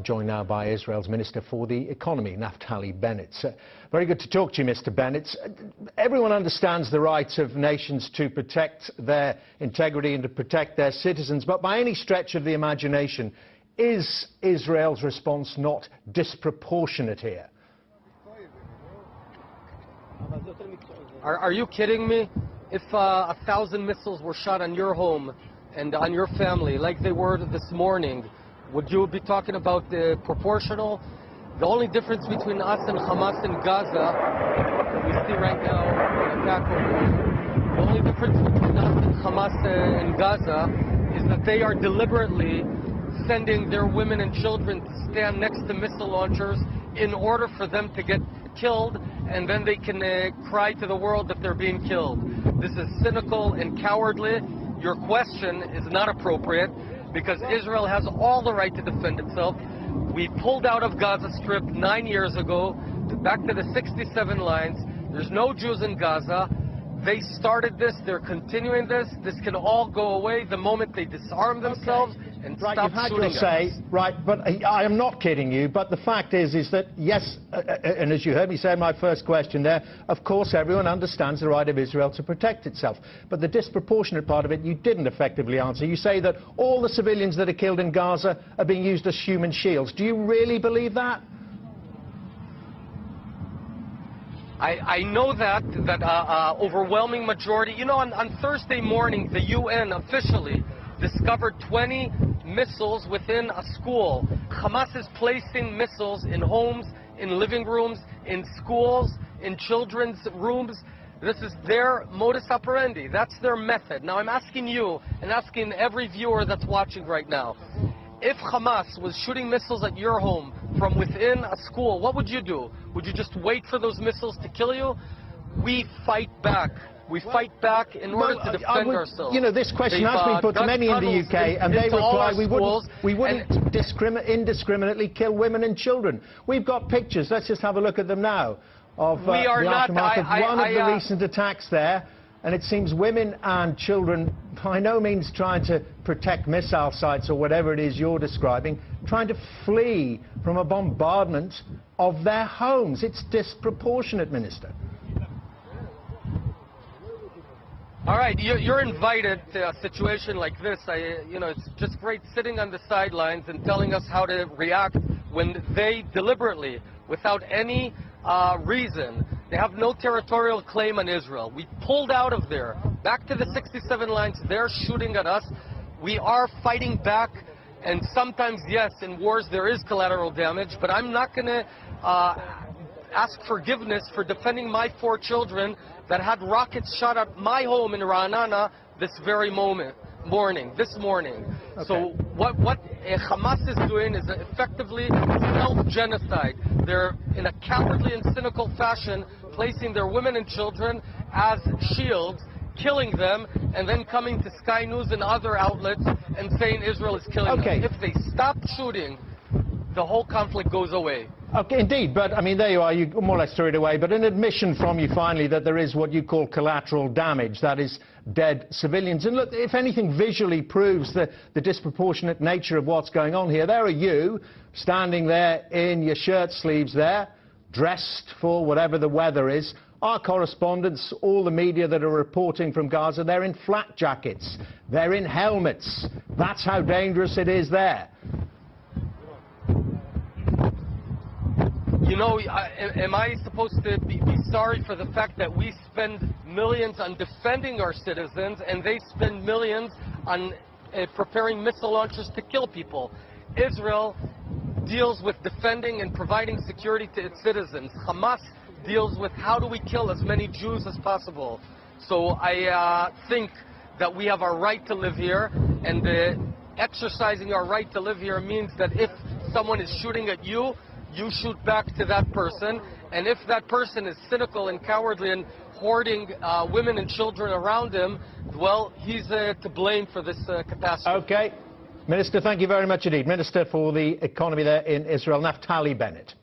I'm joined now by Israel's Minister for the Economy, Naftali Bennett. Very good to talk to you, Mr. Bennett. Everyone understands the right of nations to protect their integrity and to protect their citizens, but by any stretch of the imagination, is Israel's response not disproportionate here? Are you kidding me? If 1,000 missiles were shot on your home and on your family, like they were this morning, would you be talking about the proportional? The only difference between us and Hamas in Gaza, that we see right now, an attack over, the only difference between us and Hamas in Gaza is that they are deliberately sending their women and children to stand next to missile launchers in order for them to get killed, and then they can cry to the world that they're being killed. This is cynical and cowardly. Your question is not appropriate because Israel has all the right to defend itself. We pulled out of Gaza Strip 9 years ago, back to the 67 lines. There's no Jews in Gaza. They started this, they're continuing this. This can all go away the moment they disarm themselves and stop shooting at us. Right, but I am not kidding you, but the fact is that, yes, and as you heard me say in my first question there, of course everyone understands the right of Israel to protect itself. But the disproportionate part of it you didn't effectively answer. You say that all the civilians that are killed in Gaza are being used as human shields. Do you really believe that? I know that overwhelming majority. You know, on Thursday morning, the UN officially discovered 20 missiles within a school. Hamas is placing missiles in homes, in living rooms, in schools, in children's rooms. This is their modus operandi. That's their method. Now, I'm asking you and asking every viewer that's watching right now, if Hamas was shooting missiles at your home from within a school, what would you do? Would you just wait for those missiles to kill you? We fight back. We fight back in order to defend ourselves. You know, this question has been put to many in the UK, and they reply, we wouldn't indiscriminately kill women and children. We've got pictures. Let's just have a look at them now of the aftermath of one of the recent attacks there. And it seems women and children, by no means trying to protect missile sites or whatever it is you're describing, trying to flee from a bombardment of their homes. It's disproportionate, Minister. All right, you're invited to a situation like this. You know, it's just great sitting on the sidelines and telling us how to react when they deliberately, without any reason, they have no territorial claim on Israel. We pulled out of there, back to the 67 lines. They're shooting at us. We are fighting back, and sometimes, yes, in wars there is collateral damage, but I'm not going to ask forgiveness for defending my 4 children that had rockets shot at my home in Ra'anana this very morning. Okay. So what Hamas is doing is effectively self-genocide. They're, in a cowardly and cynical fashion, placing their women and children as shields, killing them, and then coming to Sky News and other outlets and saying Israel is killing them. If they stop shooting, the whole conflict goes away. Okay, indeed, but I mean, there you are, you more or less threw it away, but an admission from you finally that there is what you call collateral damage, that is dead civilians. And look, if anything visually proves the disproportionate nature of what's going on here, there are you, standing there in your shirt sleeves there, dressed for whatever the weather is. Our correspondents, all the media that are reporting from Gaza, they're in flak jackets, they're in helmets. That's how dangerous it is there. You know, am I supposed to be sorry for the fact that we spend millions on defending our citizens and they spend millions on preparing missile launchers to kill people? Israel deals with defending and providing security to its citizens. Hamas deals with how do we kill as many Jews as possible. So I think that we have our right to live here, and exercising our right to live here means that if someone is shooting at you, you shoot back to that person, and if that person is cynical and cowardly and hoarding women and children around him, well, he's to blame for this catastrophe. Okay. Minister, thank you very much indeed. Minister for the Economy there in Israel, Naftali Bennett.